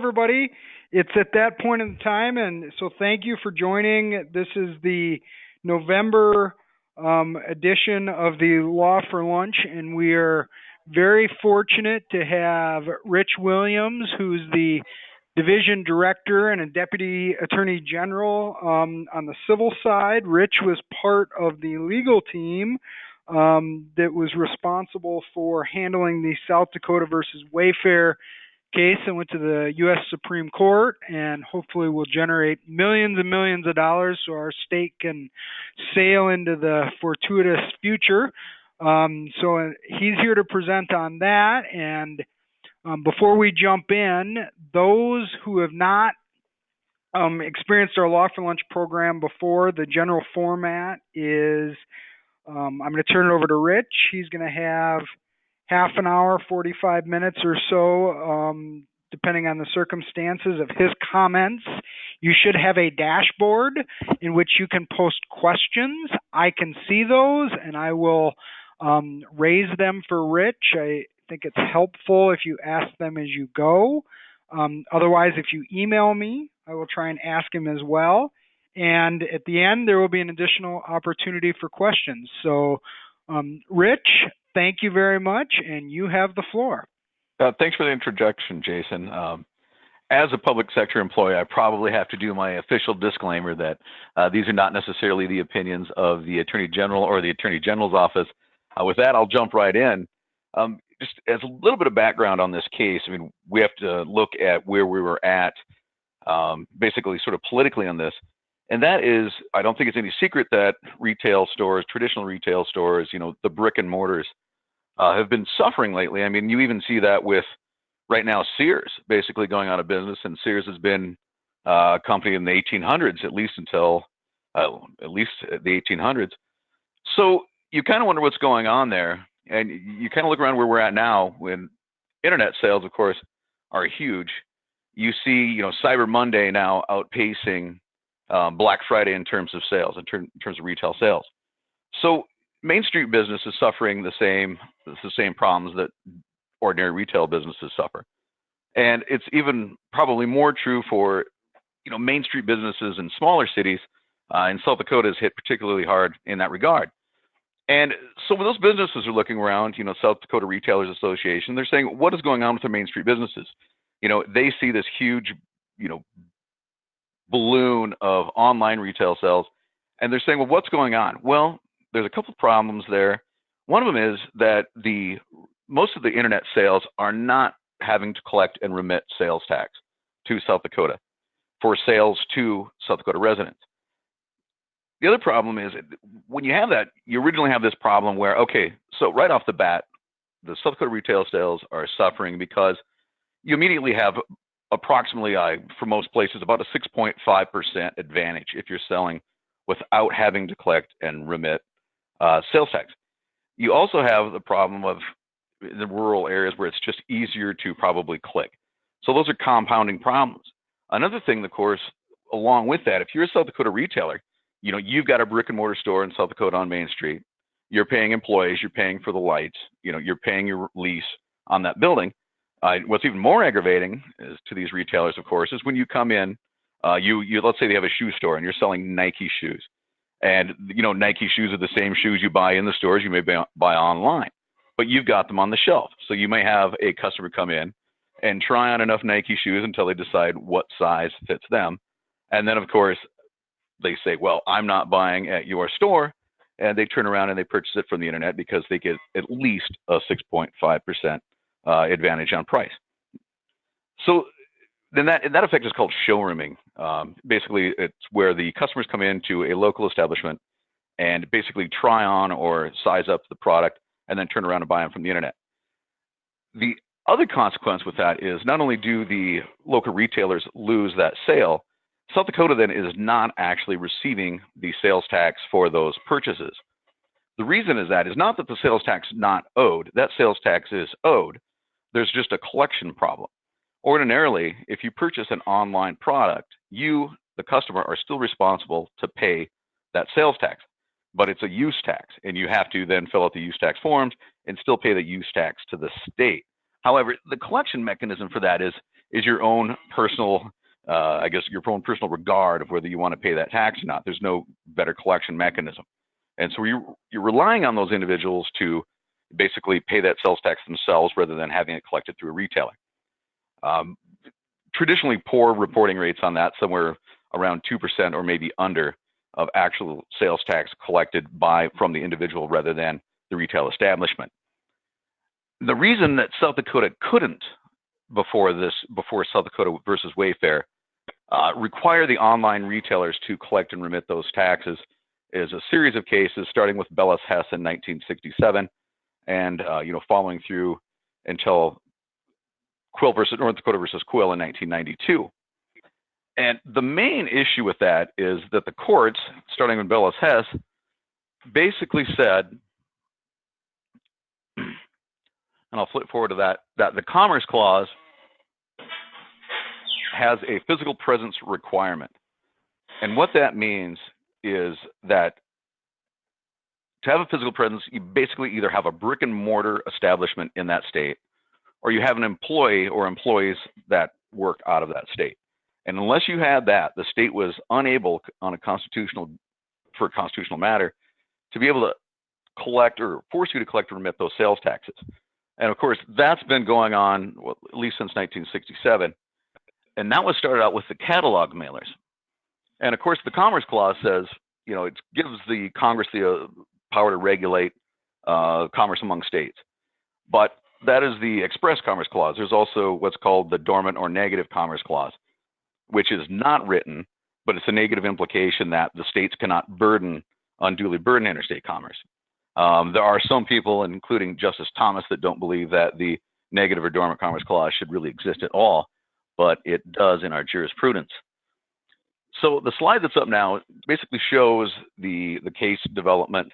everybody. It's at that point in time, and so thank you for joining. This is the November edition of the Law for Lunch, and we are very fortunate to have Rich Williams, who's the Division Director and a Deputy Attorney General on the civil side. Rich was part of the legal team that was responsible for handling the South Dakota versus Wayfair case and went to the U.S. Supreme Court, and hopefully will generate millions and millions of dollars so our state can sail into the fortuitous future. So he's here to present on that. And before we jump in, those who have not experienced our Law for Lunch program before, the general format is I'm going to turn it over to Rich. He's going to have half an hour, 45 minutes or so, depending on the circumstances of his comments. You should have a dashboard in which you can post questions. I can see those, and I will raise them for Rich. I think it's helpful if you ask them as you go. Otherwise, if you email me, I will try and ask him as well. And at the end, there will be an additional opportunity for questions. So, Rich, thank you very much, and you have the floor. Thanks for the introduction, Jason. As a public sector employee, I probably have to do my official disclaimer that these are not necessarily the opinions of the Attorney General or the Attorney General's office. With that, I'll jump right in. Just as a little bit of background on this case, I mean, we have to look at where we were at, basically sort of politically on this. And that is, I don't think it's any secret that retail stores, traditional retail stores, the brick and mortars, have been suffering lately. I mean, you even see that with right now Sears basically going out of business, and Sears has been a company in the 1800s, at least until at least the 1800s. So you kind of wonder what's going on there, and you kind of look around where we're at now. When internet sales, of course, are huge. You see, Cyber Monday now outpacing Black Friday in terms of sales, in terms of retail sales. So Main Street business is suffering the same problems that ordinary retail businesses suffer. And it's even probably more true for, Main Street businesses in smaller cities. And South Dakota is hit particularly hard in that regard. And so when those businesses are looking around, South Dakota Retailers Association, they're saying, what is going on with the Main Street businesses? They see this huge, balloon of online retail sales, and they're saying, well, what's going on? Well, there's a couple of problems there. One of them is that most of the internet sales are not having to collect and remit sales tax to South Dakota for sales to South Dakota residents. The other problem is when you have that, you originally have this problem where, okay, so right off the bat, the South Dakota retail sales are suffering because you immediately have approximately, for most places, about a 6.5% advantage if you're selling without having to collect and remit sales tax. You also have the problem of the rural areas where it's just easier to probably click. So those are compounding problems. Another thing, of course, along with that, if you're a South Dakota retailer, you've got a brick and mortar store in South Dakota on Main Street. You're paying employees, you're paying for the lights, you're paying your lease on that building. What's even more aggravating is to these retailers, of course, is when you come in, you let's say they have a shoe store and you're selling Nike shoes. And, Nike shoes are the same shoes you buy in the stores you may buy online, but you've got them on the shelf. So you may have a customer come in and try on enough Nike shoes until they decide what size fits them. And then, of course, they say, well, I'm not buying at your store. And they turn around and they purchase it from the internet because they get at least a 6.5% advantage on price. So then that effect is called showrooming. Basically, it's where the customers come into a local establishment and basically try on or size up the product and then turn around and buy them from the internet. The other consequence with that is not only do the local retailers lose that sale, South Dakota then is not actually receiving the sales tax for those purchases. The reason is not that the sales tax is not owed. That sales tax is owed. There's just a collection problem. Ordinarily, if you purchase an online product, you, the customer, are still responsible to pay that sales tax, but it's a use tax, and you have to then fill out the use tax forms and still pay the use tax to the state. However, the collection mechanism for that is is your own personal, I guess, your own personal regard of whether you want to pay that tax or not. There's no better collection mechanism. And so you're relying on those individuals to basically pay that sales tax themselves rather than having it collected through a retailer. Traditionally, poor reporting rates on that, somewhere around 2% or maybe under of actual sales tax collected from the individual rather than the retail establishment. The reason that South Dakota couldn't before South Dakota versus Wayfair, require the online retailers to collect and remit those taxes is a series of cases, starting with Bellis Hess in 1967, and following through until Quill versus North Dakota versus Quill in 1992. And the main issue with that is that the courts, starting with Bellis Hess, basically said, and I'll flip forward to that the Commerce Clause has a physical presence requirement. And what that means is that to have a physical presence, you basically either have a brick and mortar establishment in that state, or you have an employee or employees that work out of that state. And unless you had that, the state was unable for a constitutional matter to be able to collect or force you to collect or remit those sales taxes. And of course, that's been going on at least since 1967. And that was started out with the catalog mailers. And of course, the Commerce Clause says, it gives the Congress the power to regulate commerce among states. But that is the Express Commerce Clause. There's also what's called the Dormant or Negative Commerce Clause, which is not written, but it's a negative implication that the states cannot unduly burden interstate commerce. There are some people, including Justice Thomas, that don't believe that the Negative or Dormant Commerce Clause should really exist at all, but it does in our jurisprudence. So the slide that's up now basically shows the case development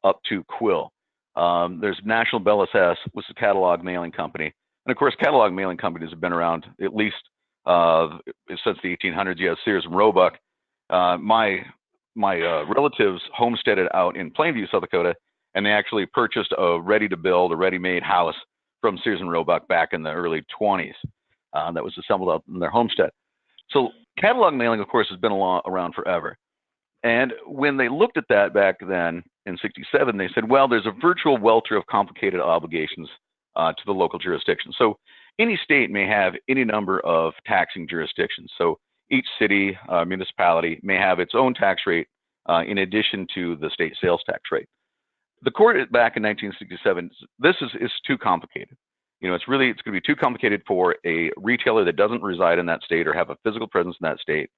up to Quill. There's National Bellis Hess, which is a catalog mailing company. And of course, catalog mailing companies have been around at least since the 1800s. You have Sears and Roebuck. My relatives homesteaded out in Plainview, South Dakota, and they actually purchased a ready-to-build, a ready-made house from Sears and Roebuck back in the early 20s that was assembled out in their homestead. So catalog mailing, of course, has been around forever. And when they looked at that back then in 67, they said, well, there's a virtual welter of complicated obligations to the local jurisdiction. So any state may have any number of taxing jurisdictions. So each city, municipality may have its own tax rate in addition to the state sales tax rate. The court back in 1967, this is too complicated. It's going to be too complicated for a retailer that doesn't reside in that state or have a physical presence in that state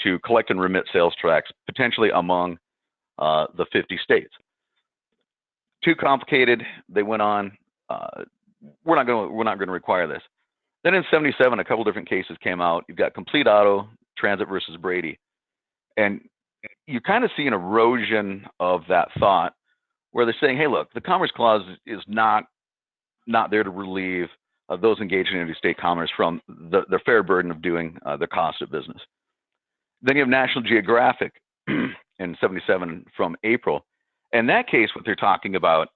to collect and remit sales tax potentially among the 50 states. Too complicated. They went on. We're not going to require this. Then in 77, a couple different cases came out. You've got Complete Auto, Transit versus Brady, and you kind of see an erosion of that thought, where they're saying, hey, look, the Commerce Clause is not there to relieve those engaged in interstate commerce from the fair burden of doing the cost of business. Then you have National Geographic in 77 from April. In that case, what they're talking about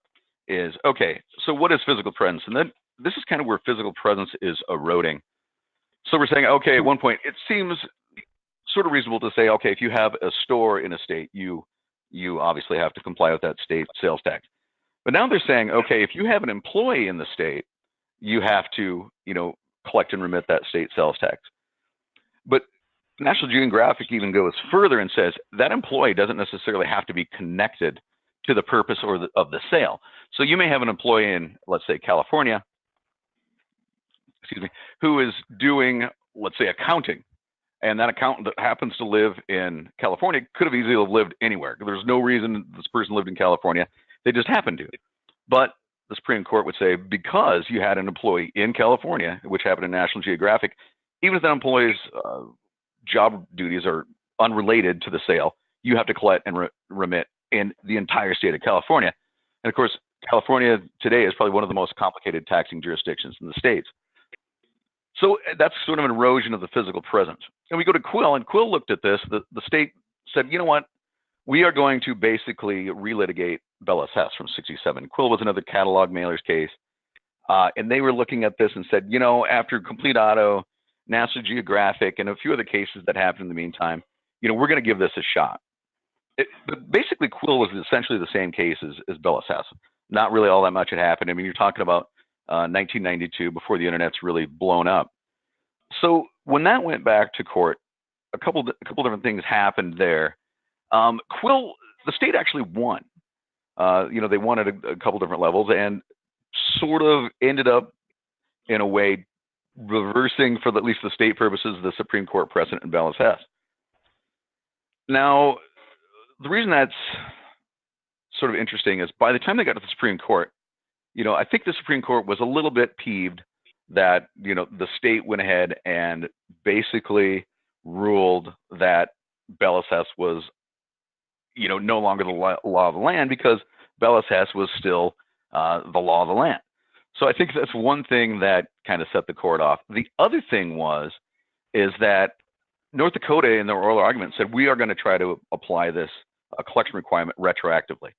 is, okay, so what is physical presence? And then this is kind of where physical presence is eroding. So we're saying, okay, at one point, it seems sort of reasonable to say, okay, if you have a store in a state, you obviously have to comply with that state sales tax. But now they're saying, okay, if you have an employee in the state, you have to, collect and remit that state sales tax. But National Geographic even goes further and says that employee doesn't necessarily have to be connected to the purpose of the sale. So you may have an employee in, let's say, California, who is doing, let's say, accounting. And that accountant that happens to live in California could have easily lived anywhere. There's no reason this person lived in California. They just happened to. But the Supreme Court would say, because you had an employee in California, which happened in National Geographic, even if that employee's job duties are unrelated to the sale, you have to collect and remit in the entire state of California. And of course, California today is probably one of the most complicated taxing jurisdictions in the states. So that's sort of an erosion of the physical presence. And we go to Quill, and Quill looked at this. The state said, you know what? We are going to basically relitigate Bellis Hess from 67. Quill was another catalog mailers case. And they were looking at this and said, after Complete Auto National Geographic, and a few other cases that happened in the meantime. We're going to give this a shot. But basically, Quill was essentially the same case as Bellis Hess. Not really all that much had happened. I mean, you're talking about 1992, before the internet's really blown up. So when that went back to court, a couple different things happened there. Quill, the state actually won. They won at a couple different levels and sort of ended up, in a way, reversing, for at least the state purposes, the Supreme Court precedent in Bellis Hess. Now, the reason that's sort of interesting is by the time they got to the Supreme Court, I think the Supreme Court was a little bit peeved that, the state went ahead and basically ruled that Bellis Hess was, no longer the law of the land, because Bellis Hess was still the law of the land. So I think that's one thing that kind of set the court off. The other thing is that North Dakota, in their oral argument, said we are going to try to apply this collection requirement retroactively,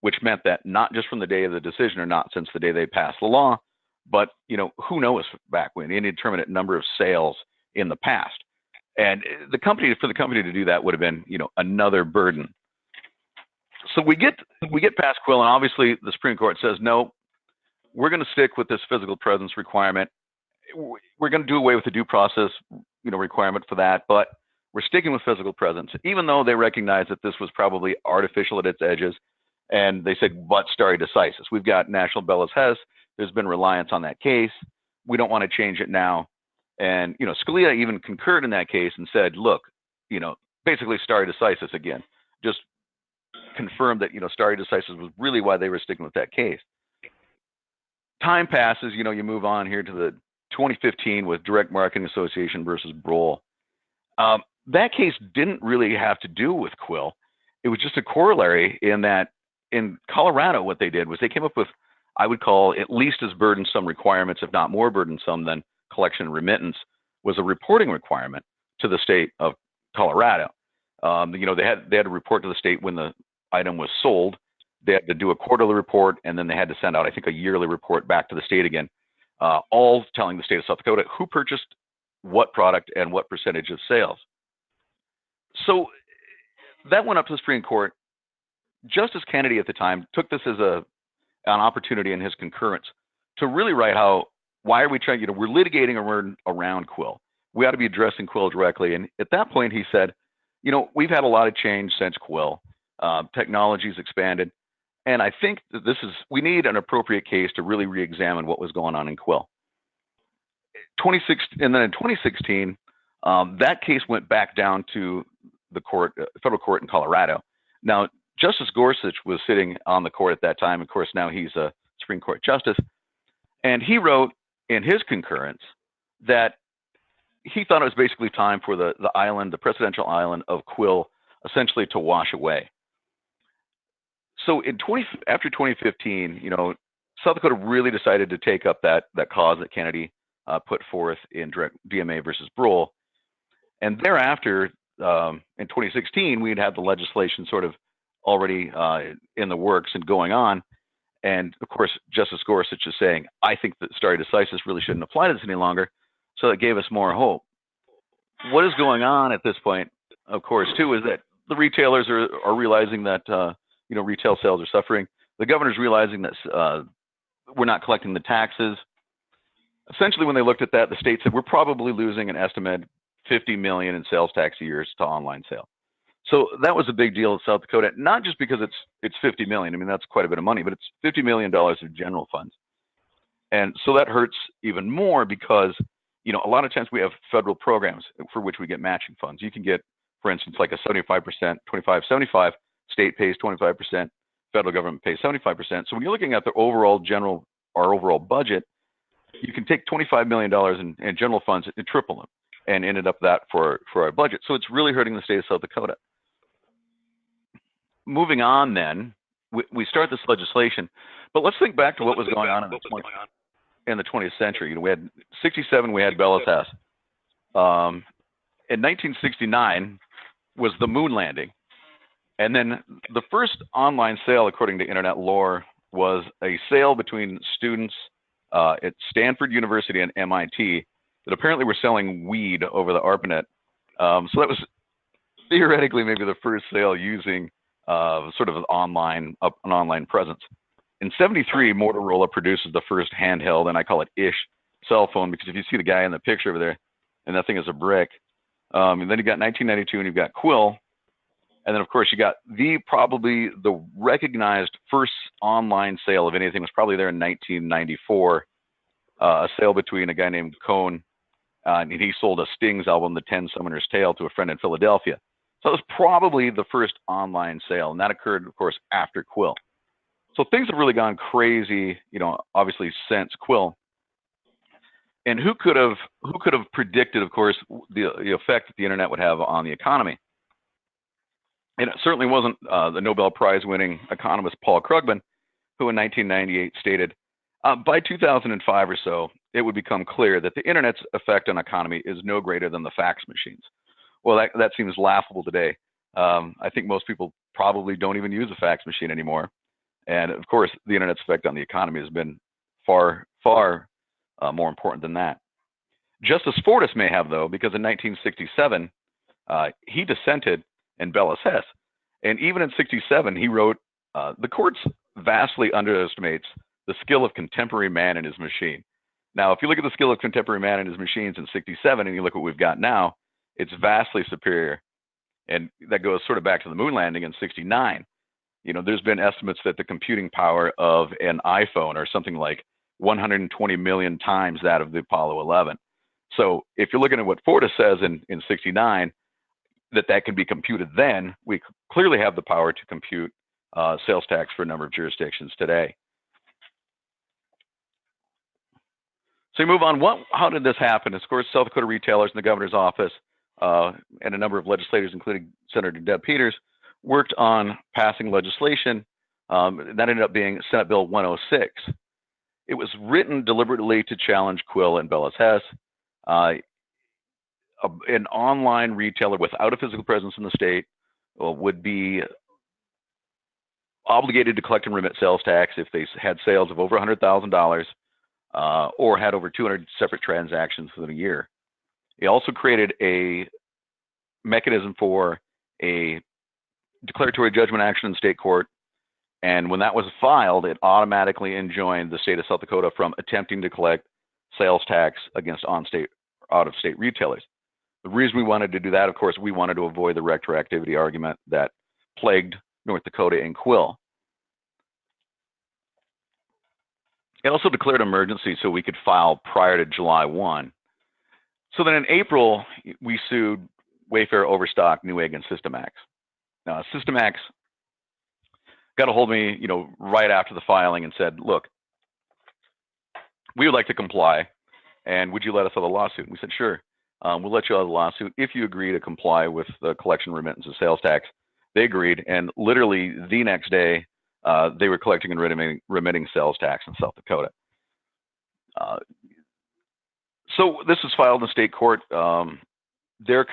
which meant that not just from the day of the decision, or not since the day they passed the law, but who knows back when, an indeterminate number of sales in the past. And for the company to do that would have been another burden. So we get past Quill, and obviously the Supreme Court says no, we're going to stick with this physical presence requirement. We're going to do away with the due process requirement for that, but we're sticking with physical presence, even though they recognize that this was probably artificial at its edges. And they said, but stare decisis. We've got National Bellis Hess. There's been reliance on that case. We don't want to change it now. And, Scalia even concurred in that case and said, look, basically stare decisis again. Just confirmed that, stare decisis was really why they were sticking with that case. Time passes, you move on here to the 2015 with Direct Marketing Association versus Brohl. That case didn't really have to do with Quill. It was just a corollary in that in Colorado, what they did was they came up with, I would call, at least as burdensome requirements, if not more burdensome than collection and remittance, was a reporting requirement to the state of Colorado. They had to report to the state when the item was sold. They had to do a quarterly report, and then they had to send out, I think, a yearly report back to the state again, all telling the state of South Dakota who purchased what product and what percentage of sales. So that went up to the Supreme Court. Justice Kennedy at the time took this as an opportunity in his concurrence to really write why are we trying, we're litigating around Quill. We ought to be addressing Quill directly. And at that point, he said, we've had a lot of change since Quill. Technology's expanded. And I think that we need an appropriate case to really re-examine what was going on in Quill. And then in 2016, that case went back down to the federal court in Colorado. Now, Justice Gorsuch was sitting on the court at that time. Of course, now he's a Supreme Court justice. And he wrote in his concurrence that he thought it was basically time for the presidential island of Quill, essentially to wash away. So after 2015, South Dakota really decided to take up that cause that Kennedy put forth in Direct DMA versus Brohl. And thereafter, in 2016, we'd had the legislation sort of already in the works and going on. And of course, Justice Gorsuch is saying, I think that stare decisis really shouldn't apply to this any longer. So that gave us more hope. What is going on at this point, of course, too, is that the retailers are realizing that, retail sales are suffering. The governor's realizing that we're not collecting the taxes. Essentially, when they looked at that, the state said we're probably losing an estimated $50 million in sales tax a year to online sale. So that was a big deal in South Dakota, not just because it's $50 million. I mean, that's quite a bit of money, but it's $50 million of general funds. And so that hurts even more because, a lot of times we have federal programs for which we get matching funds. You can get, for instance, like a 75%, 25-75, state pays 25%, federal government pays 75%. So when you're looking at the our overall budget, you can take $25 million in general funds and triple them and ended up that for our budget. So it's really hurting the state of South Dakota. Moving on then, we start this legislation, but let's think back to what was going on in the 20th century. We had 67, we had Bellis Hess. In 1969 was the moon landing. And then the first online sale, according to internet lore, was a sale between students at Stanford University and MIT that apparently were selling weed over the ARPANET. So that was theoretically maybe the first sale using sort of an online presence. In '73, Motorola produces the first handheld, and I call it ish, cell phone, because if you see the guy in the picture over there, and that thing is a brick. And then you got 1992, and you've got Quill, and then of course you got probably the recognized first online sale of anything was probably there in 1994, a sale between a guy named Cohn, and he sold a Sting's album, The 10 Summoner's Tale, to a friend in Philadelphia. So that was probably the first online sale, and that occurred, of course, after Quill. So things have really gone crazy, obviously since Quill. And who could have predicted, of course, the effect that the internet would have on the economy? And it certainly wasn't the Nobel Prize-winning economist Paul Krugman, who in 1998 stated, by 2005 or so, it would become clear that the internet's effect on economy is no greater than the fax machines. Well, that seems laughable today. I think most people probably don't even use a fax machine anymore. And of course, the internet's effect on the economy has been far, far more important than that. Justice Fortas may have, though, because in 1967, he dissented in Bellis Hess. And even in '67, he wrote, the courts vastly underestimates the skill of contemporary man and his machine. Now, if you look at the skill of contemporary man and his machines in '67 and you look at what we've got now, it's vastly superior. And that goes sort of back to the moon landing in '69. There's been estimates that the computing power of an iPhone are something like 120 million times that of the Apollo 11. So if you're looking at what Fortas says in '69, that can be computed then, we clearly have the power to compute sales tax for a number of jurisdictions today. So you move on. How did this happen? Of course, South Dakota retailers and the governor's office and a number of legislators, including Senator Deb Peters, worked on passing legislation that ended up being Senate Bill 106. It was written deliberately to challenge Quill and Bellis Hess. An online retailer without a physical presence in the state would be obligated to collect and remit sales tax if they had sales of over $100,000 or had over 200 separate transactions within a year. It also created a mechanism for a declaratory judgment action in state court. And when that was filed, it automatically enjoined the state of South Dakota from attempting to collect sales tax against out-of-state retailers. The reason we wanted to do that, of course, we wanted to avoid the retroactivity argument that plagued North Dakota and Quill. It also declared emergency so we could file prior to July 1. So then in April, we sued Wayfair, Overstock, Newegg, and Systemax. Now, Systemax got a hold of me, right after the filing and said, look, we would like to comply, and would you let us have a lawsuit? And we said, sure. We'll let you out of the lawsuit if you agree to comply with the collection remittance of sales tax. They agreed, and literally the next day, they were collecting and remitting sales tax in South Dakota. So this was filed in the state court. Their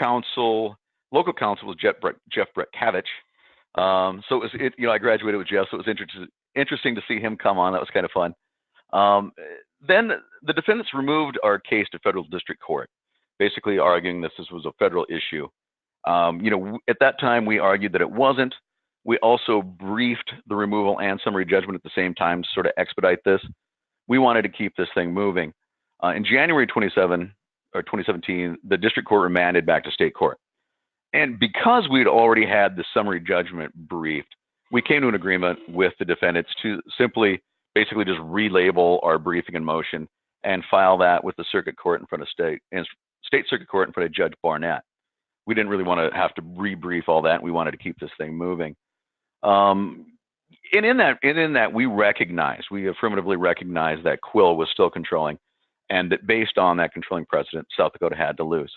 local counsel was Jeff Bretkavich. So it was, I graduated with Jeff, so it was interesting to see him come on. That was kind of fun. Then the defendants removed our case to federal district court, basically arguing this was a federal issue. At that time, we argued that it wasn't. We also briefed the removal and summary judgment at the same time to sort of expedite this. We wanted to keep this thing moving. In January 2017, the district court remanded back to state court. And because we'd already had the summary judgment briefed, we came to an agreement with the defendants to simply basically just relabel our briefing in motion and file that with the circuit court in front of state circuit court in front of Judge Barnett. We didn't really want to have to rebrief all that. We wanted to keep this thing moving. And in that we affirmatively recognized that Quill was still controlling, and that based on that controlling precedent, South Dakota had to lose,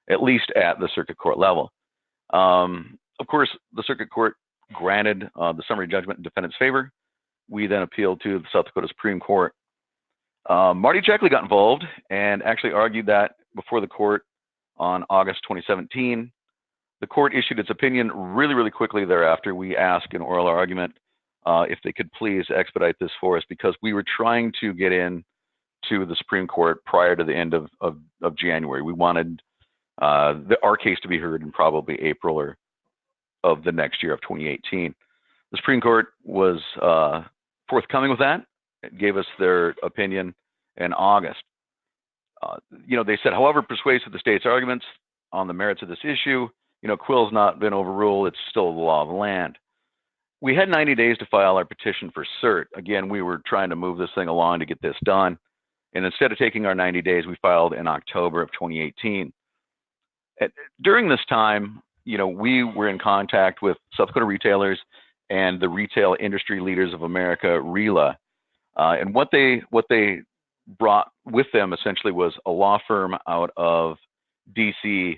at least at the circuit court level. Of course, the circuit court granted the summary judgment in defendant's favor. We then appealed to the South Dakota Supreme Court. Marty Checkley got involved and actually argued that before the court on August 2017. The court issued its opinion really, really quickly thereafter. We asked in oral argument if they could please expedite this for us, because we were trying to get in to the Supreme Court prior to the end of January. We wanted our case to be heard in probably April or of the next year of 2018. The Supreme Court was forthcoming with that. It gave us their opinion in August. They said, however persuasive the state's arguments on the merits of this issue, Quill's not been overruled. It's still the law of the land. We had 90 days to file our petition for cert. Again, we were trying to move this thing along to get this done. And instead of taking our 90 days, we filed in October of 2018. During this time, we were in contact with South Dakota retailers and the Retail Industry Leaders of America, RILA. And what they brought with them essentially was a law firm out of DC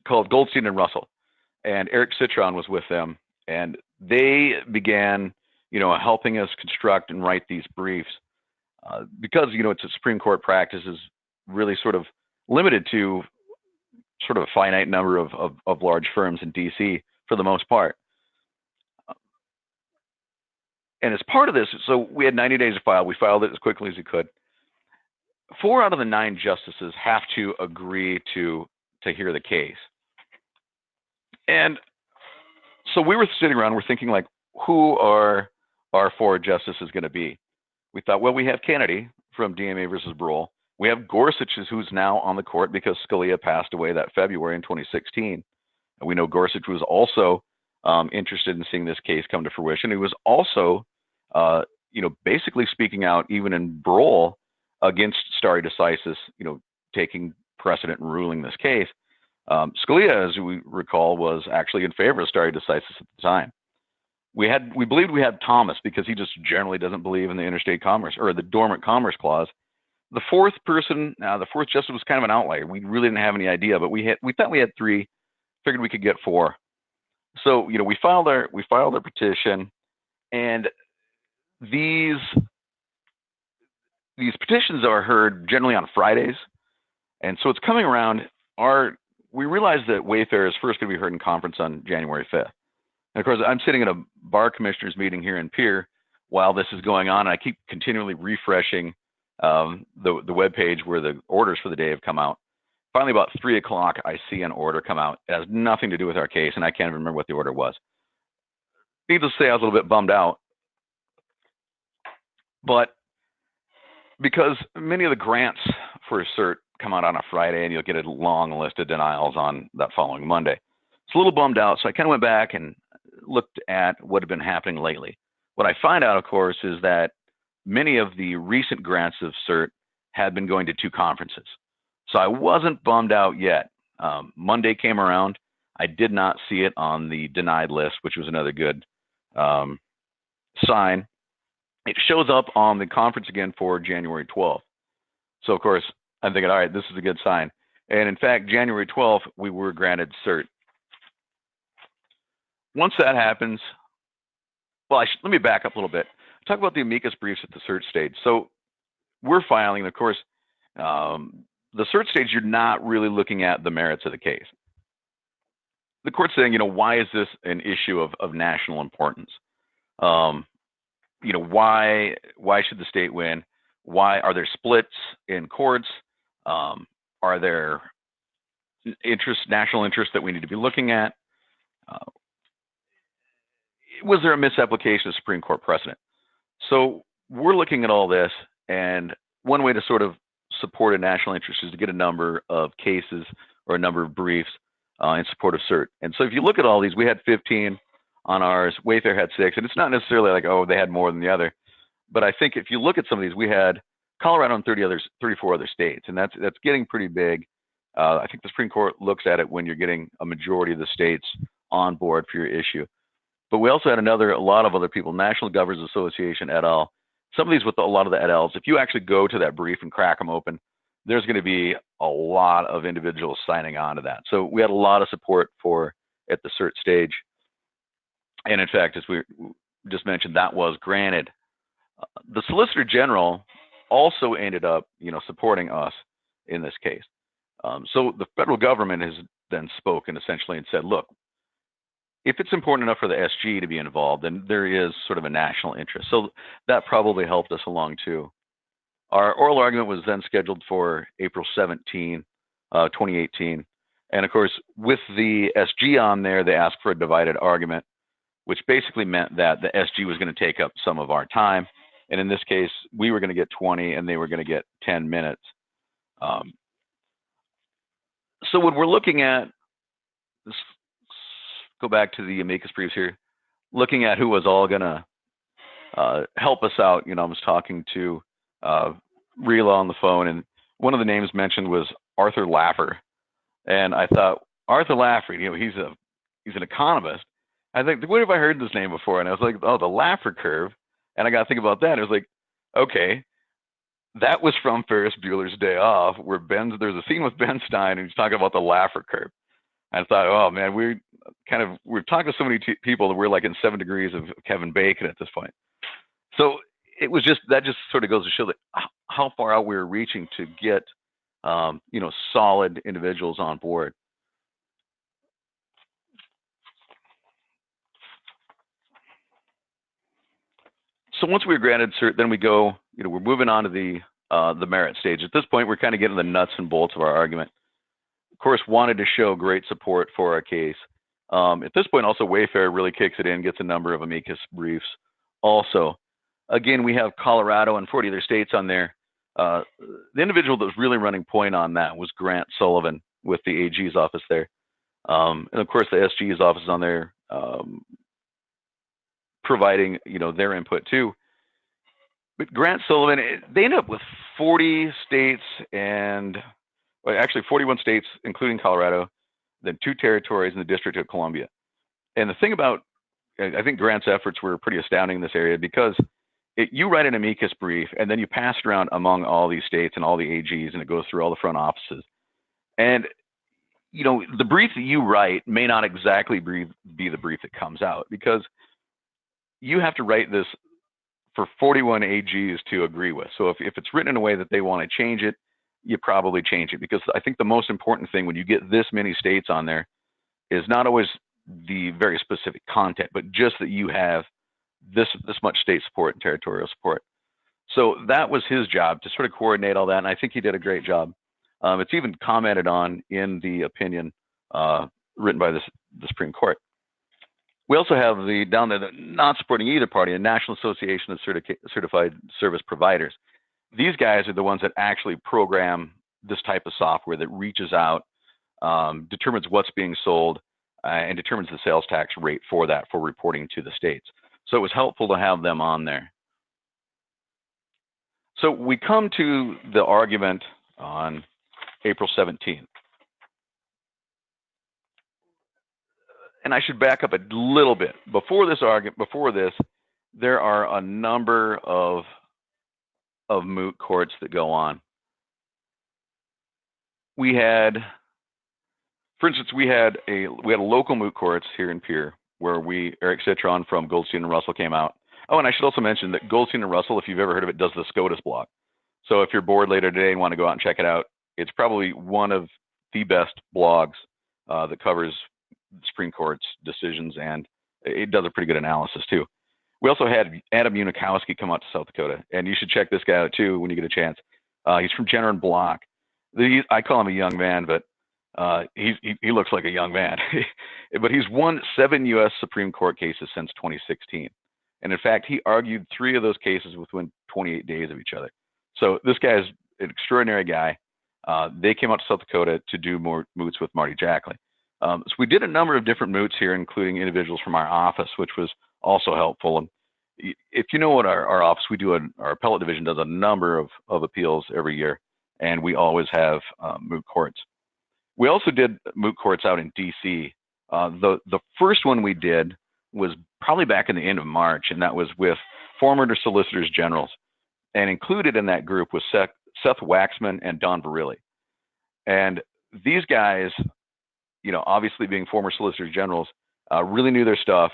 called Goldstein and Russell. And Eric Citron was with them. And they began, helping us construct and write these briefs. Because, it's a Supreme Court practice is really sort of limited to sort of a finite number of large firms in DC for the most part. And as part of this, so we had 90 days to file. We filed it as quickly as we could. 4 out of the 9 justices have to agree to hear the case. And so we were sitting around, we're thinking like, who are our 4 justices going to be? We thought, well, we have Kennedy from DMA versus Brule. We have Gorsuch, who's now on the court because Scalia passed away that February in 2016. And we know Gorsuch was also interested in seeing this case come to fruition. He was also, basically speaking out even in Brule against stare decisis, taking precedent and ruling this case. Scalia, as we recall, was actually in favor of stare decisis at the time. We believed we had Thomas because he just generally doesn't believe in the interstate commerce or the dormant commerce clause. The fourth justice was kind of an outlier. We really didn't have any idea, but we thought we had 3, figured we could get 4. So, we filed our petition, and these petitions are heard generally on Fridays. And so it's coming around we realized that Wayfair is first going to be heard in conference on January 5th. And of course, I'm sitting at a bar commissioners meeting here in Pierre while this is going on, and I keep continually refreshing the webpage where the orders for the day have come out. Finally, about 3 o'clock, I see an order come out. It has nothing to do with our case, and I can't even remember what the order was. Needless to say, I was a little bit bummed out. But because many of the grants for cert come out on a Friday, and you'll get a long list of denials on that following Monday. It's a little bummed out, so I kind of went back and looked at what had been happening lately. What I find out, of course, is that many of the recent grants of cert had been going to 2 conferences. So I wasn't bummed out yet. Monday came around. I did not see it on the denied list, which was another good sign. It shows up on the conference again for January 12th. So, of course, I'm thinking, all right, this is a good sign. And in fact, January 12th, we were granted cert. Once that happens, well, let me back up a little bit. Talk about the amicus briefs at the cert stage. So we're filing, of course, the cert stage, you're not really looking at the merits of the case. The court's saying, why is this an issue of national importance? Why should the state win? Why are there splits in courts? Are there national interests that we need to be looking at? Was there a misapplication of Supreme Court precedent? So we're looking at all this, and one way to sort of support a national interest is to get a number of cases or a number of briefs in support of cert. And so if you look at all these, we had 15 on ours. Wayfair had 6, and it's not necessarily like, oh, they had more than the other. But I think if you look at some of these, we had Colorado and 34 other states, and that's getting pretty big. I think the Supreme Court looks at it when you're getting a majority of the states on board for your issue. But we also had a lot of other people, National Governors Association et al. Some of these with a lot of the et als. If you actually go to that brief and crack them open, there's going to be a lot of individuals signing on to that. So we had a lot of support at the cert stage. And in fact, as we just mentioned, that was granted. The Solicitor General also ended up, supporting us in this case. So the federal government has then spoken essentially and said, look, if it's important enough for the SG to be involved, then there is sort of a national interest. So that probably helped us along too. Our oral argument was then scheduled for April 17, 2018. And of course, with the SG on there, they asked for a divided argument, which basically meant that the SG was going to take up some of our time. And in this case, we were going to get 20 and they were going to get 10 minutes. So when we're looking at, let's go back to the amicus briefs here, looking at who was all going to help us out, I was talking to Rila on the phone, and one of the names mentioned was Arthur Laffer. And I thought, Arthur Laffer, he's an economist. I think, what have I heard this name before? And I was like, oh, the Laffer curve. And I got to think about that. It was like, okay, that was from Ferris Bueller's Day Off, where there's a scene with Ben Stein, and he's talking about the Laffer curve. And I thought, oh man, we're talking to so many people that we're like in 7 degrees of Kevin Bacon at this point. So it was that just sort of goes to show that how far out we were reaching to get, solid individuals on board. So once we were granted cert, then we go, we're moving on to the merit stage. At this point, we're kind of getting the nuts and bolts of our argument. Of course, wanted to show great support for our case. At this point, also Wayfair really kicks it in, gets a number of amicus briefs. Also, again, we have Colorado and 40 other states on there. The individual that was really running point on that was Grant Sullivan with the AG's office there. And of course, the SG's office is on there, providing, their input too. But Grant Sullivan, they ended up with 40 states actually 41 states, including Colorado, then 2 territories in the District of Columbia. And the thing about, I think Grant's efforts were pretty astounding in this area, because you write an amicus brief and then you pass it around among all these states and all the AGs, and it goes through all the front offices. And, the brief that you write may not exactly be the brief that comes out, because you have to write this for 41 AGs to agree with. So if it's written in a way that they want to change it, you probably change it, because I think the most important thing when you get this many states on there is not always the very specific content, but just that you have this much state support and territorial support. So that was his job, to sort of coordinate all that, and I think he did a great job. It's even commented on in the opinion written by the Supreme Court. We also have down there, not supporting either party, a National Association of Certified Service Providers. These guys are the ones that actually program this type of software that reaches out, determines what's being sold, and determines the sales tax rate for that, for reporting to the states. So it was helpful to have them on there. So we come to the argument on April 17th. And I should back up a little bit. Before this, there are a number of moot courts that go on. We had, for instance, we had a local moot courts here in Pierre, where Eric Citron from Goldstein and Russell came out. Oh, and I should also mention that Goldstein and Russell, if you've ever heard of it, does the SCOTUS blog. So if you're bored later today and want to go out and check it out, it's probably one of the best blogs that covers Supreme Court's decisions, and it does a pretty good analysis too. We also had Adam Unikowski come out to South Dakota, and you should check this guy out too when you get a chance. He's from Jenner and Block. I call him a young man, but he looks like a young man. But he's won 7 U.S. Supreme Court cases since 2016. And in fact, he argued 3 of those cases within 28 days of each other. So this guy is an extraordinary guy. They came out to South Dakota to do more moots with Marty Jackley. So we did a number of different moots here, including individuals from our office, which was also helpful. And if you know what our office, our appellate division does a number of appeals every year, and we always have moot courts. We also did moot courts out in D.C. The first one we did was probably back in the end of March, and that was with former solicitors generals. And included in that group was Seth Waxman and Don Verrilli. And these guys, obviously being former solicitors generals, really knew their stuff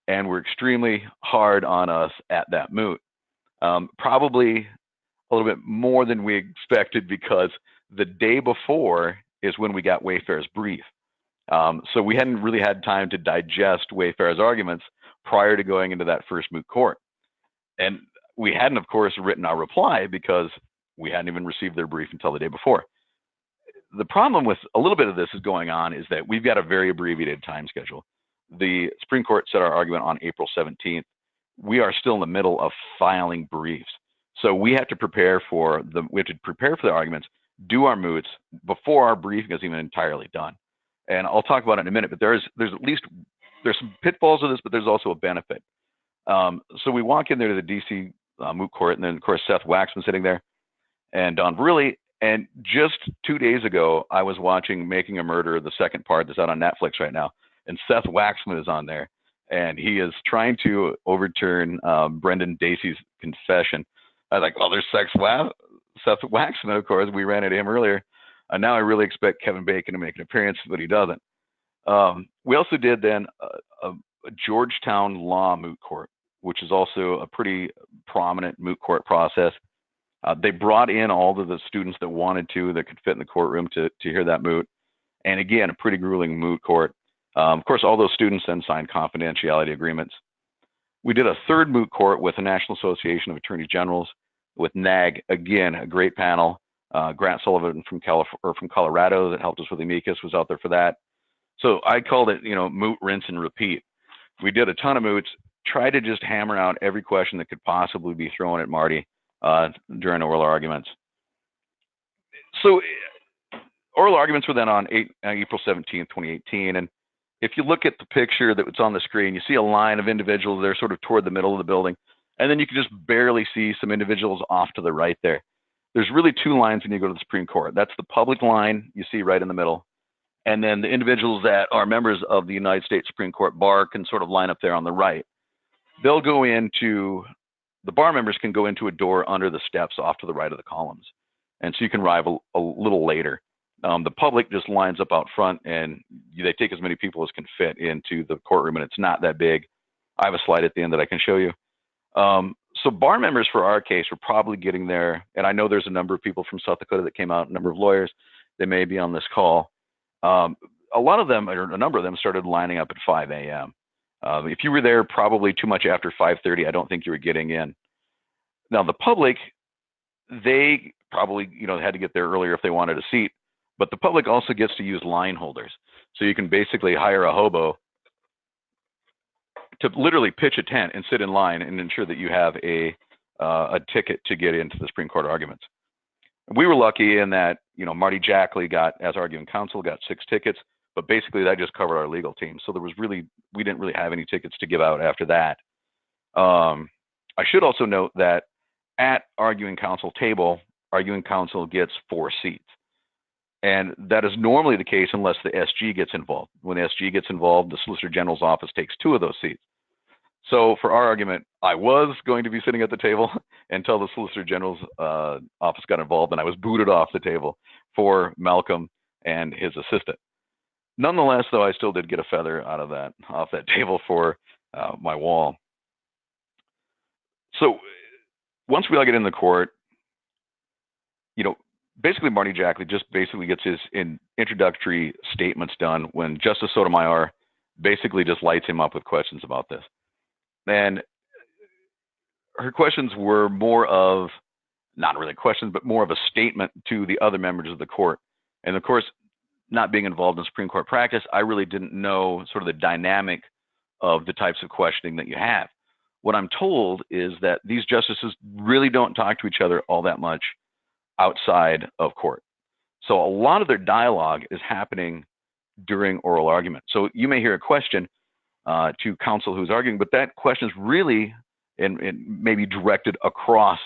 and were extremely hard on us at that moot. Probably a little bit more than we expected, because the day before is when we got Wayfair's brief. So we hadn't really had time to digest Wayfair's arguments prior to going into that first moot court. And we hadn't, of course, written our reply because we hadn't even received their brief until the day before. The problem with a little bit of this is going on is that we've got a very abbreviated time schedule. The Supreme Court set our argument on April 17th. We are still in the middle of filing briefs. So we have to prepare for the arguments, do our moots before our briefing is even entirely done. And I'll talk about it in a minute, but there's some pitfalls of this, but there's also a benefit. So we walk in there to the DC moot court, and then of course Seth Waxman sitting there, and Don Verrilli. And just 2 days ago, I was watching Making a Murderer, the second part that's out on Netflix right now, and Seth Waxman is on there, and he is trying to overturn Brendan Dacey's confession. I was like, well, there's Seth Waxman, of course. We ran into him earlier. Now I really expect Kevin Bacon to make an appearance, but he doesn't. We also did then a Georgetown Law moot court, which is also a pretty prominent moot court process. They brought in all of the students that wanted that could fit in the courtroom to hear that moot. And again, a pretty grueling moot court. Of course, all those students then signed confidentiality agreements. We did a third moot court with the National Association of Attorney Generals, with NAG. Again, a great panel. Grant Sullivan from Colorado that helped us with amicus was out there for that. So I called it, moot, rinse, and repeat. We did a ton of moots, tried to just hammer out every question that could possibly be thrown at Marty during oral arguments. So oral arguments were then on April 17th, 2018. And if you look at the picture that's on the screen, you see a line of individuals there sort of toward the middle of the building. And then you can just barely see some individuals off to the right there. There's really two lines when you go to the Supreme Court. That's the public line you see right in the middle. And then the individuals that are members of the United States Supreme Court bar can sort of line up there on the right. They'll go into, the bar members can go into a door under the steps off to the right of the columns. And so you can arrive a little later. The public just lines up out front, and they take as many people as can fit into the courtroom, and it's not that big. I have a slide at the end that I can show you. So bar members for our case were probably getting there, and I know there's a number of people from South Dakota that came out, a number of lawyers. They may be on this call. A lot of them, or a number of them, started lining up at 5 a.m. If you were there probably too much after 5:30, I don't think you were getting in. Now, the public, they probably had to get there earlier if they wanted a seat, but the public also gets to use line holders. So you can basically hire a hobo to literally pitch a tent and sit in line and ensure that you have a ticket to get into the Supreme Court arguments. We were lucky in that, Marty Jackley as arguing counsel, got 6 tickets, but basically that just covered our legal team. So we didn't really have any tickets to give out after that. I should also note that at arguing counsel table, arguing counsel gets 4 seats. And that is normally the case unless the SG gets involved. When the SG gets involved, the Solicitor General's office takes 2 of those seats. So for our argument, I was going to be sitting at the table until the Solicitor General's office got involved, and I was booted off the table for Malcolm and his assistant. Nonetheless, though, I still did get a feather off that table for my wall. So once we all get in the court, basically Marty Jackley just basically gets his introductory statements done when Justice Sotomayor basically just lights him up with questions about this. And her questions were more of, not really questions, but more of a statement to the other members of the court. And of course, not being involved in Supreme Court practice, I really didn't know sort of the dynamic of the types of questioning that you have. What I'm told is that these justices really don't talk to each other all that much outside of court. So a lot of their dialogue is happening during oral argument. So you may hear a question to counsel who's arguing, but that question is really and maybe directed across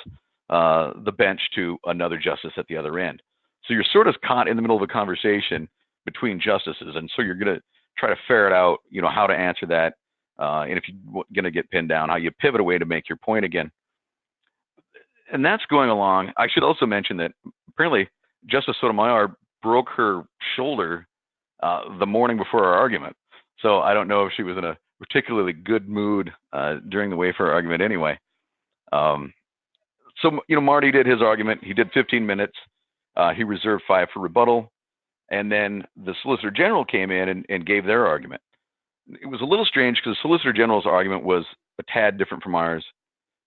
the bench to another justice at the other end. So you're sort of caught in the middle of a conversation between justices, and so you're going to try to ferret out, how to answer that, and if you're going to get pinned down, how you pivot away to make your point again. And that's going along. I should also mention that apparently Justice Sotomayor broke her shoulder the morning before our argument. So I don't know if she was in a particularly good mood during the Wayfair argument anyway. So Marty did his argument. He did 15 minutes. He reserved 5 for rebuttal. And then the Solicitor General came in and gave their argument. It was a little strange because the Solicitor General's argument was a tad different from ours.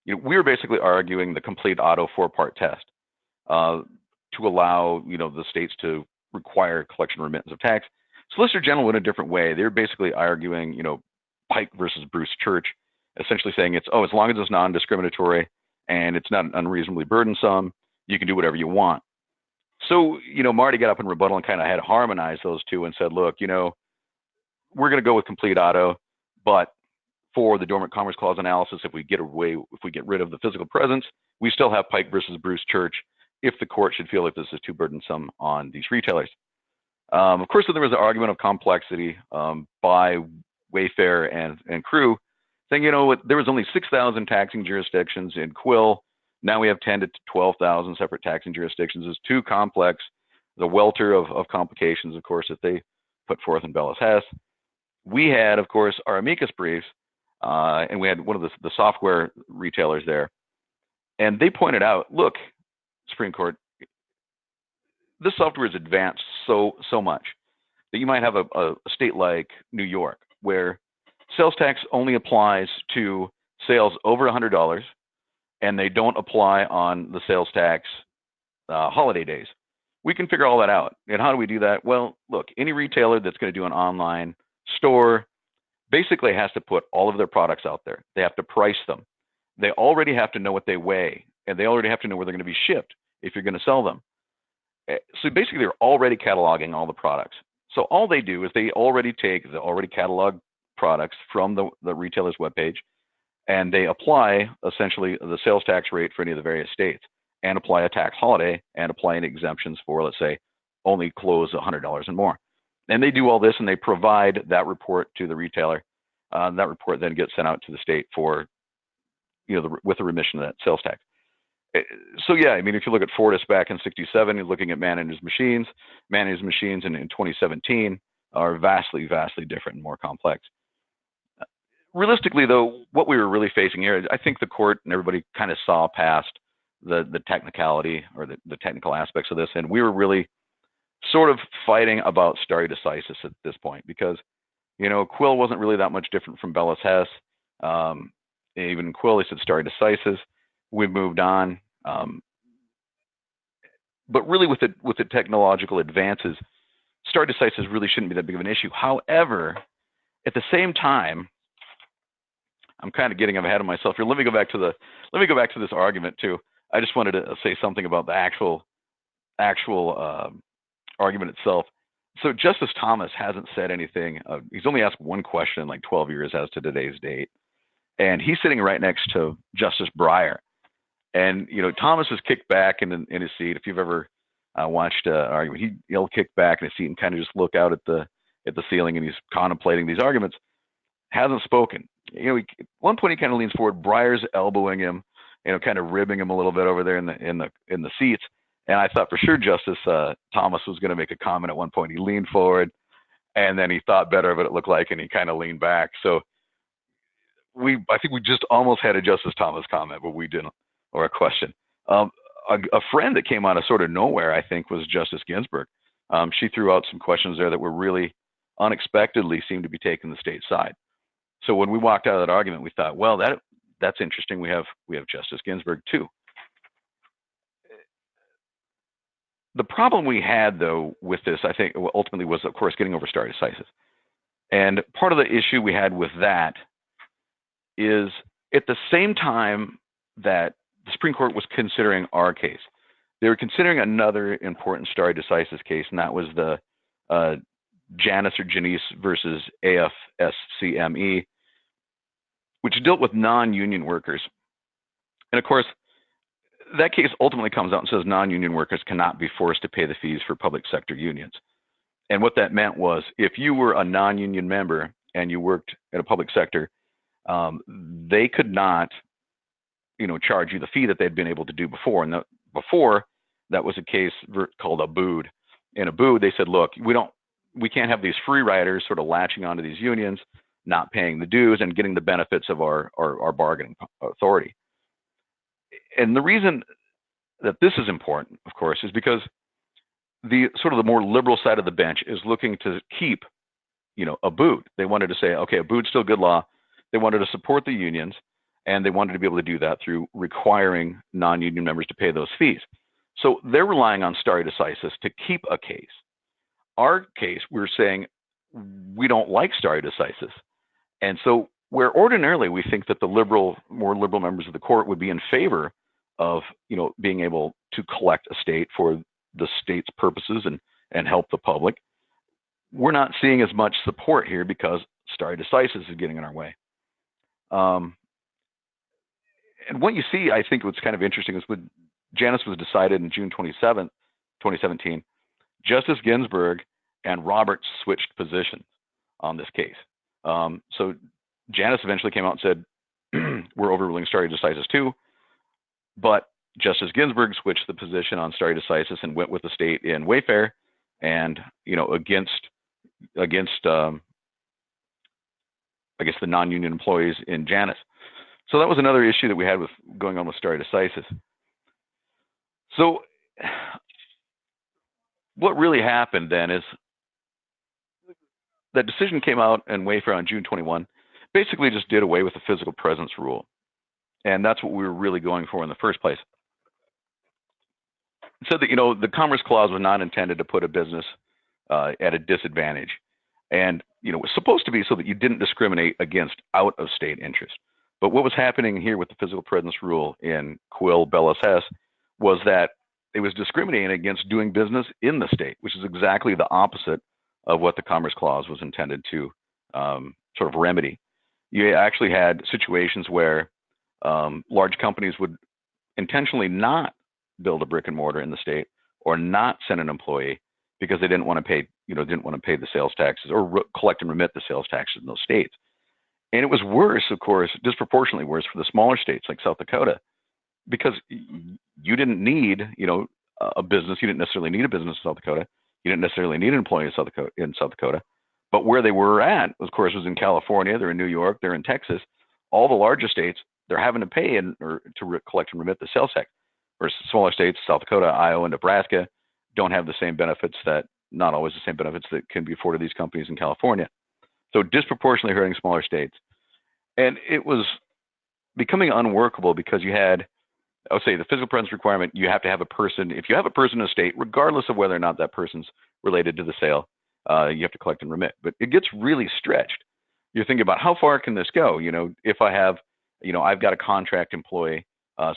We were basically arguing the complete auto 4-part test to allow, the states to require collection and remittance of tax. Solicitor General went a different way. They were basically arguing, Pike versus Bruce Church, essentially saying as long as it's non-discriminatory and it's not unreasonably burdensome, you can do whatever you want. So, Marty got up in rebuttal and kind of had to harmonize those two and said, look, we're going to go with complete auto, but for the dormant commerce clause analysis, if we get rid of the physical presence, we still have Pike versus Bruce Church if the court should feel like this is too burdensome on these retailers. Of course, there was an argument of complexity by Wayfair and Crew, saying, there was only 6,000 taxing jurisdictions in Quill. Now we have 10 to 12,000 separate taxing jurisdictions. It's too complex. The welter of complications, of course, that they put forth in Bellis Hess. We had, of course, our amicus briefs, and we had one of the software retailers there. And they pointed out, look, Supreme Court, this software is advanced so much that you might have a state like New York where sales tax only applies to sales over $100, and they don't apply on the sales tax holiday days. We can figure all that out. And how do we do that? Well, look, any retailer that's going to do an online store basically has to put all of their products out there. They have to price them. They already have to know what they weigh, and they already have to know where they're going to be shipped if you're going to sell them. So basically, they're already cataloging all the products. So all they do is they already take the already cataloged products from the retailer's webpage, and they apply essentially the sales tax rate for any of the various states, and apply a tax holiday, and apply any exemptions for, let's say, only close $100 and more. And they do all this, and they provide that report to the retailer. That report then gets sent out to the state for, with the remission of that sales tax. So yeah, I mean, if you look at Fortis back in '67, you're looking at man and his machines. Man and his machines in 2017 are vastly, vastly different and more complex. Realistically, though, what we were really facing here, I think the court and everybody kind of saw past the technicality or the technical aspects of this, and we were really sort of fighting about stare decisis at this point because, Quill wasn't really that much different from Bellis Hess. Even in Quill, they said stare decisis. We've moved on. But really with the technological advances, stare decisis really shouldn't be that big of an issue. However, at the same time, I'm kind of getting ahead of myself here. Let me go back to this argument too. I just wanted to say something about the actual argument itself. So Justice Thomas hasn't said anything. He's only asked one question in like 12 years as to today's date. And he's sitting right next to Justice Breyer. And, Thomas is kicked back in his seat. If you've ever watched an argument, he'll kick back in his seat and kind of just look out at the ceiling, and he's contemplating these arguments. Hasn't spoken. At one point he kind of leans forward. Breyer's elbowing him, kind of ribbing him a little bit over there in the seats. And I thought for sure Justice Thomas was going to make a comment at one point. He leaned forward, and then he thought better of it looked like, and he kind of leaned back. So I think we just almost had a Justice Thomas comment, but we didn't, or a question. A friend that came out of sort of nowhere, I think, was Justice Ginsburg. She threw out some questions there that were really unexpectedly seemed to be taking the state side. So when we walked out of that argument, we thought, well, that's interesting. We have Justice Ginsburg too. The problem we had, though, with this, I think, ultimately was, of course, getting over stare decisis. And part of the issue we had with that is at the same time that the Supreme Court was considering our case, they were considering another important stare decisis case, and that was the Janice or Janice versus AFSCME, which dealt with non-union workers. And of course, that case ultimately comes out and says non-union workers cannot be forced to pay the fees for public sector unions. And what that meant was if you were a non-union member and you worked at a public sector, they could not, charge you the fee that they'd been able to do before. And before, that was a case called a bood. In a bood, they said, look, we can't have these free riders sort of latching onto these unions, not paying the dues and getting the benefits of our bargaining authority. And the reason that this is important, of course, is because the sort of the more liberal side of the bench is looking to keep, a boot. They wanted to say, okay, a boot's still good law. They wanted to support the unions, and they wanted to be able to do that through requiring non-union members to pay those fees. So they're relying on stare decisis to keep a case. Our case, we're saying we don't like stare decisis. And so where ordinarily we think that the more liberal members of the court would be in favor of, being able to collect a state for the state's purposes and help the public, we're not seeing as much support here because stare decisis is getting in our way. And what you see, I think what's kind of interesting is when Janus was decided in June 27th, 2017, Justice Ginsburg and Roberts switched positions on this case. So Janus eventually came out and said, we're overruling stare decisis too, but Justice Ginsburg switched the position on stare decisis and went with the state in Wayfair and, against I guess the non-union employees in Janus. So that was another issue that we had with going on with stare decisis. So what really happened then is that decision came out in Wayfair on June 21, basically just did away with the physical presence rule. And that's what we were really going for in the first place. It said that, the Commerce Clause was not intended to put a business at a disadvantage. And, it was supposed to be so that you didn't discriminate against out-of-state interest. But what was happening here with the physical presence rule in Quill Bellis Hess was that it was discriminating against doing business in the state, which is exactly the opposite of what the Commerce Clause was intended to sort of remedy. You actually had situations where large companies would intentionally not build a brick and mortar in the state or not send an employee because they didn't want to pay, the sales taxes or collect and remit the sales taxes in those states. And it was worse, of course, disproportionately worse for the smaller states like South Dakota, because you didn't need, a business. You didn't necessarily need a business in South Dakota. You didn't necessarily need an employee in South Dakota. But where they were at, of course, was in California. They're in New York. They're in Texas. All the larger states, they're having to pay or to collect and remit the sales tax. Whereas smaller states, South Dakota, Iowa, and Nebraska, don't have the same benefits not always the same benefits that can be afforded these companies in California. So disproportionately hurting smaller states. And it was becoming unworkable because you had, I would say, the physical presence requirement. You have to have a person. If you have a person in a state, regardless of whether or not that person's related to the sale, you have to collect and remit. But it gets really stretched. You're thinking about how far can this go? If I have, I've got a contract employee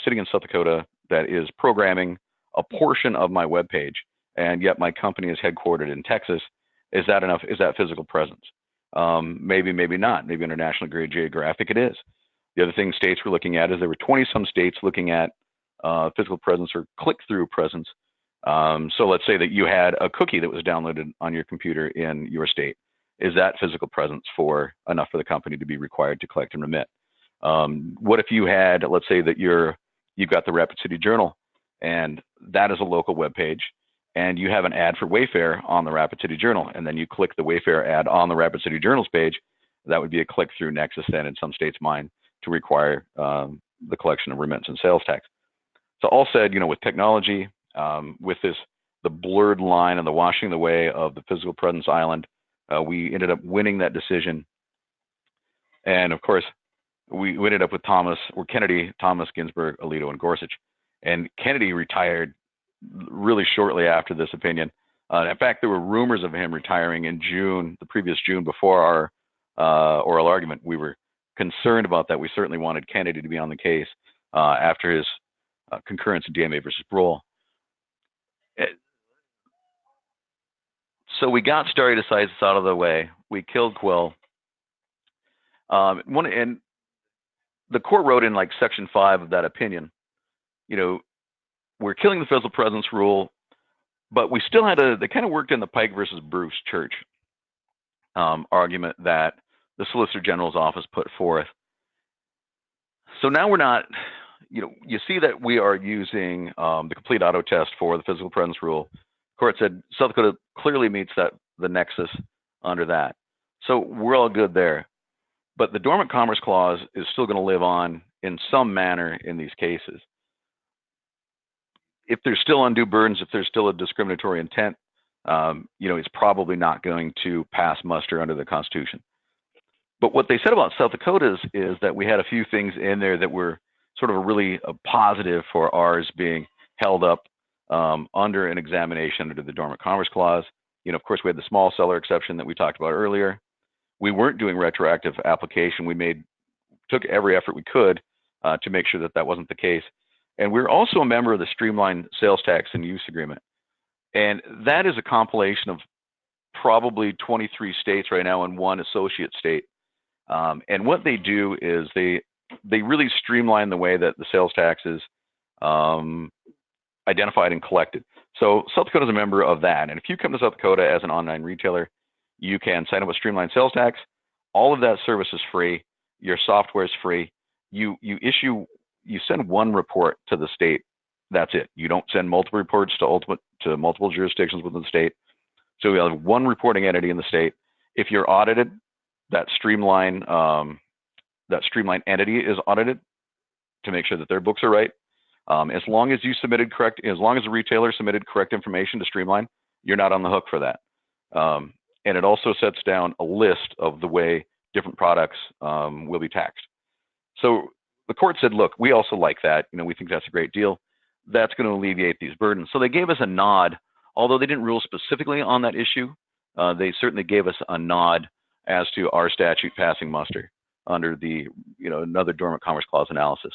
sitting in South Dakota that is programming a portion of my web page, and yet my company is headquartered in Texas. Is that enough? Is that physical presence? Maybe, maybe not. Maybe under national grade geographic it is. The other thing states were looking at is there were 20-some states looking at physical presence or click-through presence. So let's say that you had a cookie that was downloaded on your computer in your state. Is that physical presence enough for the company to be required to collect and remit? What if you had, let's say that you've got the Rapid City Journal, and that is a local web page, and you have an ad for Wayfair on the Rapid City Journal, and then you click the Wayfair ad on the Rapid City Journal's page. That would be a click-through nexus then in some states' mind to require the collection of remittance and sales tax. So all said, with technology, with the blurred line and the washing away of the physical presence island, we ended up winning that decision. And of course, we ended up with Kennedy, Thomas, Ginsburg, Alito, and Gorsuch. And Kennedy retired really shortly after this opinion. In fact, there were rumors of him retiring in June, the previous June, before our oral argument. We were concerned about that. We certainly wanted Kennedy to be on the case after his concurrence in DMA versus Brohl. So we got stare decisis out of the way. We killed Quill. And the court wrote in like Section 5 of that opinion, we're killing the physical presence rule, but we still had they kind of worked in the Pike versus Bruce Church argument that the Solicitor General's office put forth. So now we're not, you see that we are using the complete auto test for the physical presence rule. The court said South Dakota clearly meets the nexus under that. So we're all good there. But the Dormant Commerce Clause is still going to live on in some manner in these cases. if there's still undue burdens, if there's still a discriminatory intent, it's probably not going to pass muster under the Constitution. But what they said about South Dakota's is that we had a few things in there that were sort of a positive for ours being held up under an examination under the Dormant Commerce Clause. Of course, we had the small seller exception that we talked about earlier. We weren't doing retroactive application. We took every effort we could to make sure that that wasn't the case. And we're also a member of the Streamlined Sales Tax and Use Agreement. And that is a compilation of probably 23 states right now and one associate state. And what they do is they really streamline the way that the sales tax is identified and collected. So South Dakota is a member of that. And if you come to South Dakota as an online retailer, you can sign up with Streamlined Sales Tax. All of that service is free. Your software is free. You send one report to the state. That's it. You don't send multiple reports to multiple jurisdictions within the state. So we have one reporting entity in the state. If you're audited, that streamline entity is audited to make sure that their books are right. As long as the retailer submitted correct information to Streamline, you're not on the hook for that. And it also sets down a list of the way different products will be taxed. So the court said, look, we also like that. We think that's a great deal. That's going to alleviate these burdens. So they gave us a nod, although they didn't rule specifically on that issue. They certainly gave us a nod as to our statute passing muster under the, another Dormant Commerce Clause analysis.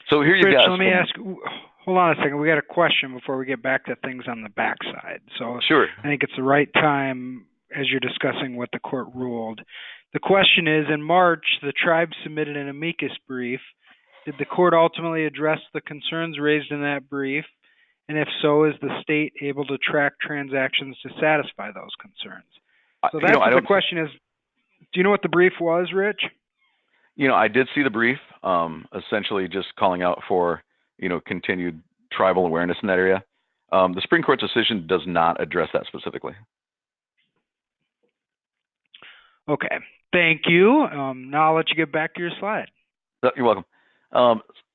So here you go. Let me ask, hold on a second. We got a question before we get back to things on the backside. So sure. I think it's the right time as you're discussing what the court ruled. The question is, in March, the tribe submitted an amicus brief. Did the court ultimately address the concerns raised in that brief? And if so, is the state able to track transactions to satisfy those concerns? So that's the question is, do you know what the brief was, Rich? I did see the brief, essentially just calling out for, continued tribal awareness in that area. The Supreme Court's decision does not address that specifically. Okay. Thank you. Now I'll let you get back to your slide. You're welcome.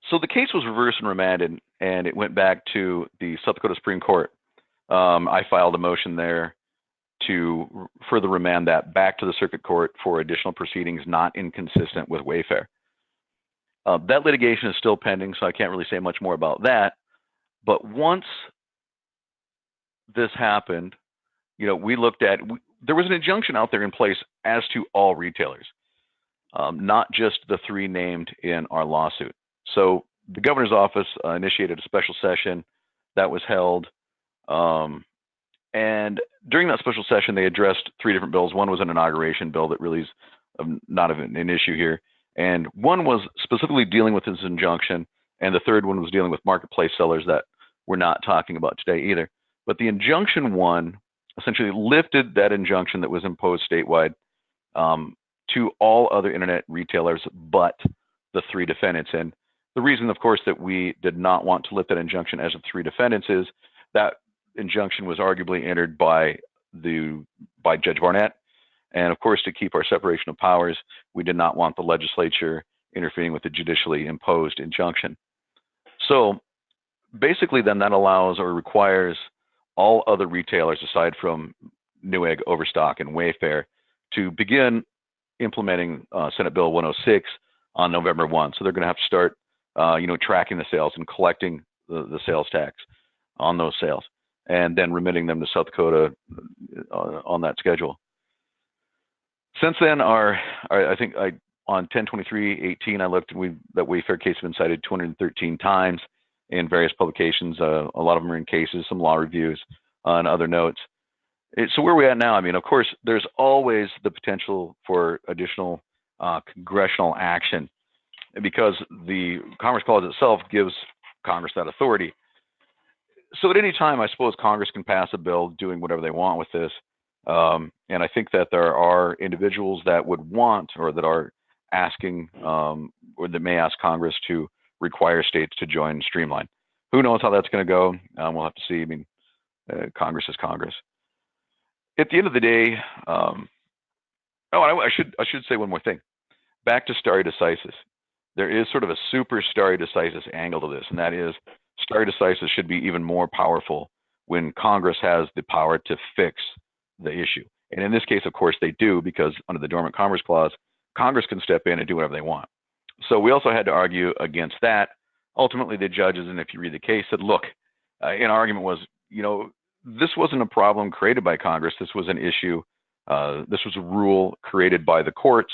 So the case was reversed and remanded, and it went back to the South Dakota Supreme Court. I filed a motion there to further remand that back to the circuit court for additional proceedings not inconsistent with Wayfair. That litigation is still pending, so I can't really say much more about that. But once this happened, we looked at, there was an injunction out there in place as to all retailers, not just the three named in our lawsuit. So the governor's office initiated a special session that was held. And during that special session, they addressed three different bills. One was an inauguration bill that really is not an issue here. And one was specifically dealing with this injunction. And the third one was dealing with marketplace sellers that we're not talking about today either. But the injunction one essentially lifted that injunction that was imposed statewide to all other internet retailers but the three defendants. And the reason, of course, that we did not want to lift that injunction as the three defendants is that injunction was arguably entered by Judge Barnett. And of course, to keep our separation of powers, we did not want the legislature interfering with the judicially imposed injunction. So basically then that allows or requires all other retailers aside from Newegg, Overstock, and Wayfair to begin implementing Senate Bill 106 on November 1. So they're going to have to start, tracking the sales and collecting the sales tax on those sales, and then remitting them to South Dakota on that schedule. Since then, I think on 10/23/18, I looked, that Wayfair case has been cited 213 times in various publications. A lot of them are in cases, some law reviews, and other notes. So where are we at now? I mean, of course, there's always the potential for additional congressional action because the Commerce Clause itself gives Congress that authority. So at any time, I suppose Congress can pass a bill doing whatever they want with this. And I think that there are individuals that would want or that are asking or that may ask Congress to require states to join Streamline. Who knows how that's going to go? We'll have to see. I mean, Congress is Congress. At the end of the day, I should say one more thing. Back to stare decisis. There is sort of a super stare decisis angle to this, and that is stare decisis should be even more powerful when Congress has the power to fix the issue. And in this case, of course, they do, because under the Dormant Commerce Clause, Congress can step in and do whatever they want. So we also had to argue against that. Ultimately, the judges, and if you read the case, said, look, an argument was, this wasn't a problem created by Congress. This was an issue. This was a rule created by the courts.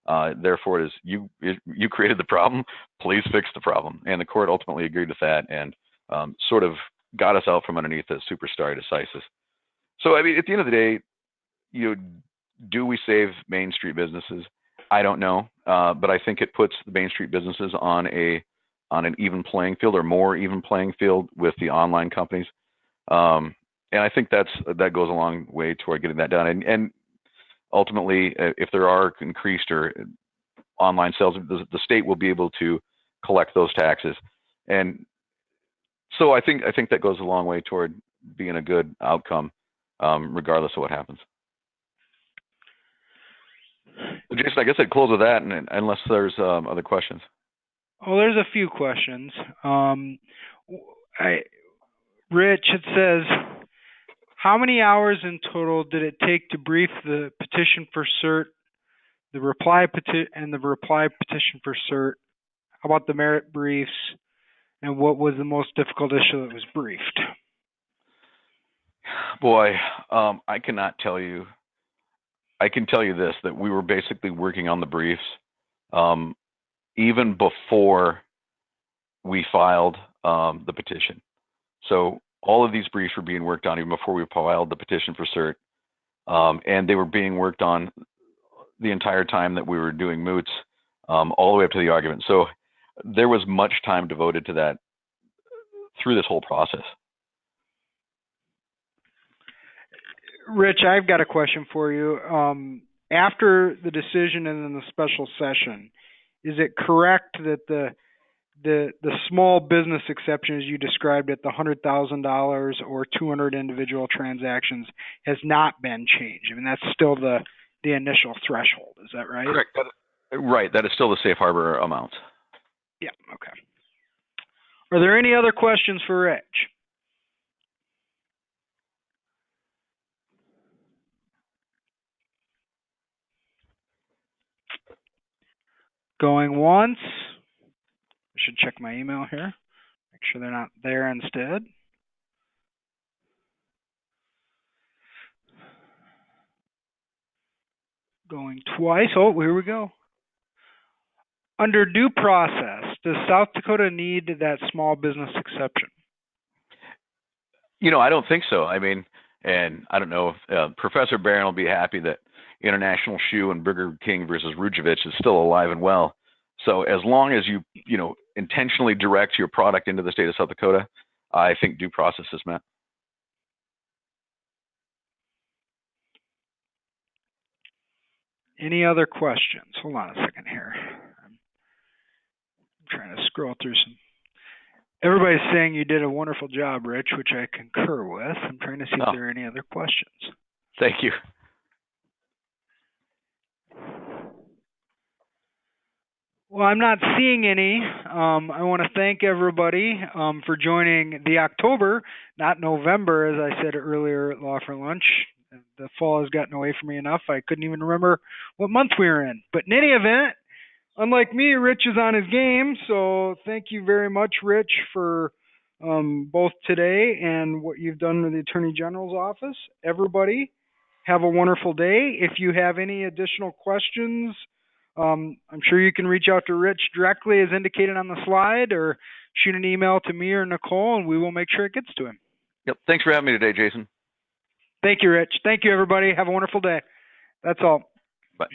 Therefore, it is you created the problem. Please fix the problem. And the court ultimately agreed with that and sort of got us out from underneath the super stare decisis. So, I mean, at the end of the day, do we save Main Street businesses? I don't know, but I think it puts the Main Street businesses on an even playing field, or more even playing field, with the online companies. And I think that goes a long way toward getting that done. And ultimately, if there are increased or online sales, the state will be able to collect those taxes. And so I think that goes a long way toward being a good outcome, regardless of what happens. So Jason, I guess I'd close with that, and unless there's other questions. Oh, there's a few questions. Rich, it says, how many hours in total did it take to brief the petition for cert, the reply petition for cert? How about the merit briefs? And what was the most difficult issue that was briefed? Boy, I cannot tell you. I can tell you this, that we were basically working on the briefs even before we filed the petition. So all of these briefs were being worked on even before we filed the petition for cert. And they were being worked on the entire time that we were doing moots, all the way up to the argument. So there was much time devoted to that through this whole process. Rich, I've got a question for you. After the decision and then the special session, is it correct that the small business exception, as you described it, the $100,000 or 200 individual transactions, has not been changed? I mean, that's still the initial threshold. Is that right? Correct. Right. That is still the safe harbor amount. Yeah. Okay. Are there any other questions for Rich? Going once. I should check my email here. Make sure they're not there instead. Going twice. Oh, here we go. Under due process, does South Dakota need that small business exception? I don't think so. I mean, and I don't know if Professor Barron will be happy that International Shoe and Burger King versus Rujevich is still alive and well. So as long as you intentionally direct your product into the state of South Dakota, I think due process is met. Any other questions? Hold on a second here. I'm trying to scroll through some. Everybody's saying you did a wonderful job, Rich, which I concur with. I'm trying to see if there are any other questions. Thank you. Well, I'm not seeing any. I want to thank everybody for joining the October, not November, as I said earlier at Law for Lunch. The fall has gotten away from me enough. I couldn't even remember what month we were in. But in any event, unlike me, Rich is on his game. So thank you very much, Rich, for both today and what you've done with the Attorney General's office. Everybody, have a wonderful day. If you have any additional questions, I'm sure you can reach out to Rich directly as indicated on the slide, or shoot an email to me or Nicole, and we will make sure it gets to him. Yep. Thanks for having me today, Jason. Thank you, Rich. Thank you, everybody. Have a wonderful day. That's all. Bye.